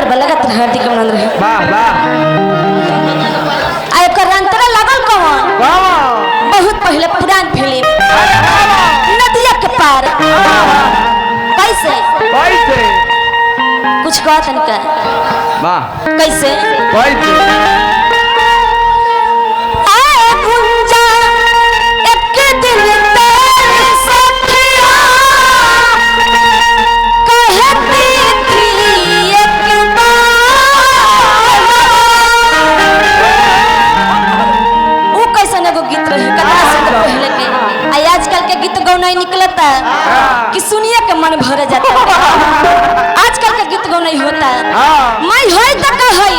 बार लगत हार्दिक अभिनंदन। वाह वाह आ एकर अंतरा लागल कौन बहुत पहले पुरान फिल्म नदिया के पार कैसे कैसे कुछ कहत इनका वाह कैसे कैसे नहीं निकलता कि सुनिए के मन भर जाता आजकल का गीत गौ नहीं होता मैं होई त कहई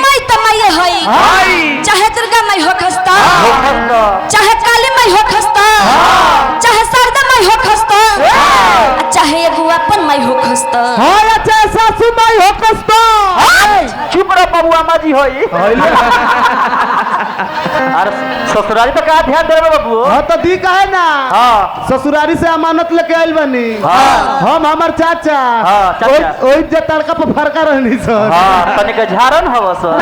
मैं त मैं होई चाहे दुर्गा मैं हो खस्ता चाहे काली मैं हो खस्ता चाहे शारदा मैं हो खस्ता चाहे एगो अपन मैं हो खस्ता हां चाहे सासू मैं हो खस्ता चुप रह बबुआ माजी होई अरे ससुराली पे का ध्यान देबे बाबू हां तो दी काहे ना हां ससुराली से अमानत लेके आइल बनी हां हम हमर चाचा हां चाचा ओइ जे तड़का पे फरका रहनी सर हां तने के झारन हव सर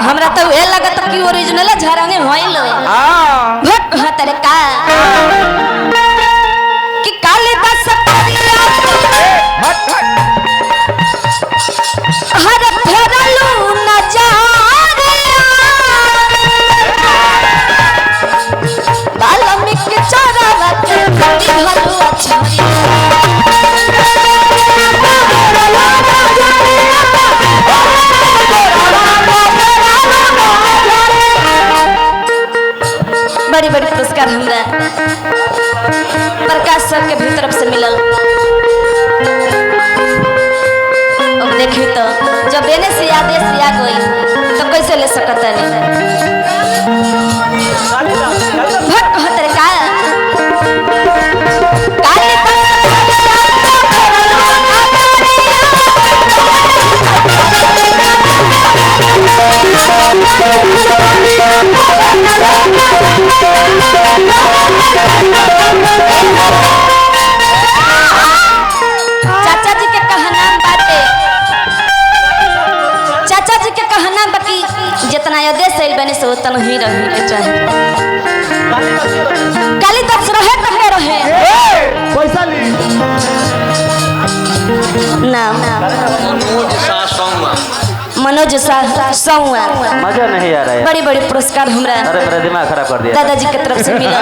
हमरा तो ए लागत कि ओरिजिनल झारंगे होइल हां भट हां तेरे का कि कालिदास परिया हट हर फेरलू नजारे बाल्मीकि चरावत बड़ी हलवा छारी बड़ी बड़ी पुरस्कार हमरा प्रकाश सर के भी तरफ से मिलल। अब देखी तो जब बेने से आदेश आ गई तो कैसे ले सकता नहीं भट कहत रे का चाचा जी के कहना बाटे चाचा जी के कहना बाकी जितना आदेश आइल बने से उतना ही रही के चाहे कालिदास रहे तक रहे पैसा ली नाम मनोज सौआ मजा नहीं आ रहा है बड़ी बड़ी पुरस्कार हमरा अरे मेरा दिमाग खराब कर दिया दादाजी की तरफ से मिला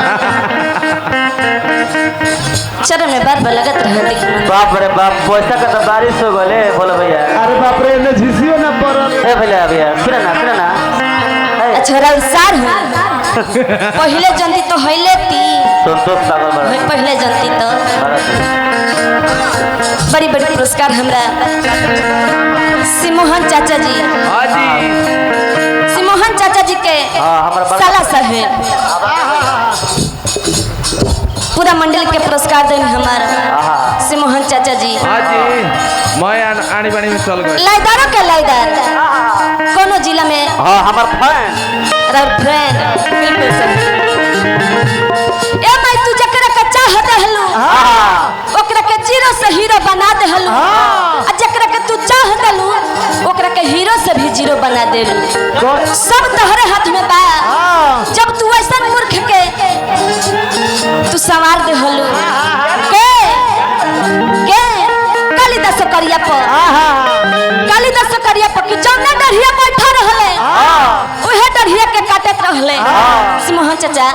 चरण में बार बार लगत रहे बाप रे बाप पैसा का तो बारिश हो गले बोलो भैया अरे बाप रे ने झिसियो ना पड़ल ए भैया सुना ना अच्छा रउसार हूं पहले जनती तो हइले ती संतोष पागल बड़ा पहले जनती तो बड़ी बड़ी पुरस्कार हमरा सिमोहन चाचा जी हां जी सिमोहन चाचा जी के साला साहेब पूरा मंडल के पुरस्कार देन हमार सिमोहन चाचा जी हां जी मैं आनी बानी में चल गए लाइदारों के लाइदार कोनो जिला में हां हमार फ्रेंड फ्रेंड बिल्कुल सही ए मैं तू जकरा के चाहत हलू ओकरा के जीरो से हीरो बना दे हलू आ जकरा के तू चाहत हलू ओकरा के हीरो से भी जीरो बना दे सब तोहरे हाथ में बा जब तू ऐसा मूर्ख के तू सवार दे हलू के कालिदास करिया पर कि जौना डढ़िया बैठा रहले ओहे डढ़िया के काटत रहले सिमोहन चाचा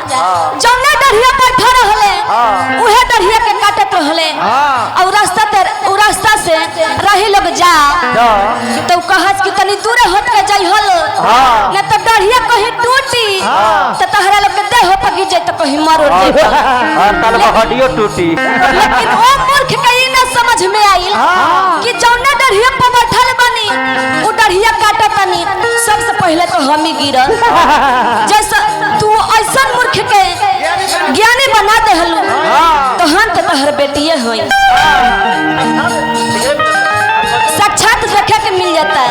जौना डढ़िया बैठा रहले ओहे डढ़िया के काटत रहले और रास्ता से रही लोग जा तो कहस कि तनी दूर हट के जाई हल न तो डढ़िया कहीं टूटी तो तहरा लोग के देह पर गिर जाए तो कहीं मरो ताल हड्डियों टूटी लेकिन ओ मूर्ख के ई ना समझ में आइल कि जौना डढ़िया पर बैठल बनी उ डढ़िया काटत तनी सबसे पहले तो हम ही गिरल जैसा तू ऐसा मूर्ख के ज्ञानी बना दे हलू तो हम तो तहर बेटिए होई साक्षात देखे के मिल जाता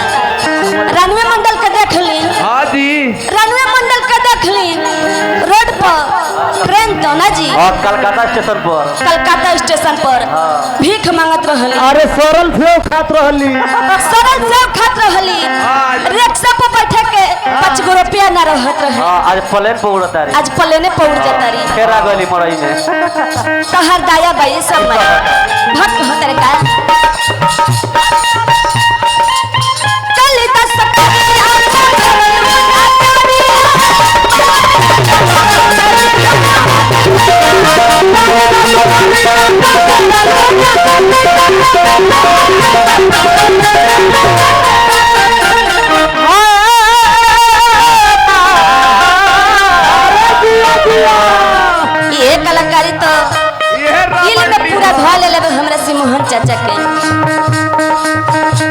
रानवे मंडल के देख ली हां जी रानवे मंडल के देख ली रोड पर ट्रेन दौना जी और कलकत्ता स्टेशन पर कलकत्ता स्टेशन पर भीख मांगत रहली। अरे सरल सेव खात रहली। सरल सेव खात रहली। रिक्शा पर बैठे के 5 गो रुपया ना रहत रहे। आज प्लेन पर उड़ता रही। आज प्लेने पर उड़ जाता रही। फिर आ गई मरई में। तहर दाया बाई सब में भक्त होतर का चल दस ये कलाकारी तो दिल में पूरा भा ले लेबे हमरा से मोहन चाचा के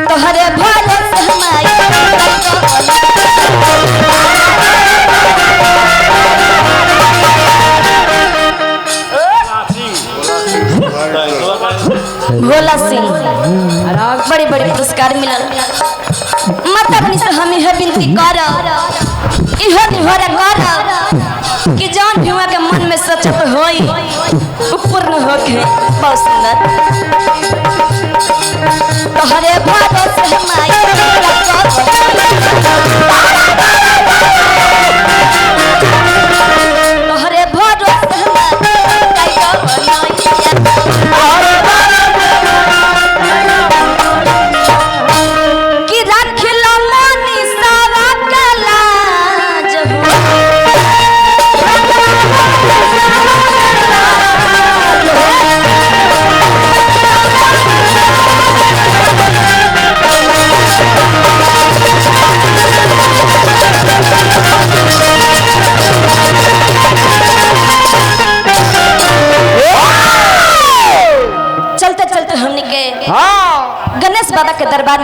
तोहरे भले से हमारी भोला सिंह बड़ी बड़ी पुरस्कार मिलल। माता रानी से हम यह विनती कर इहो निहोरा कर कि जान भीमा के मन में सचत होई पूर्ण होके बहुत सुंदर तोहरे भादो से हमारी तोहरे भादो से कि राखिला मानी सारा कला जब चलते चलते हमने के गणेश बाबा के दरबार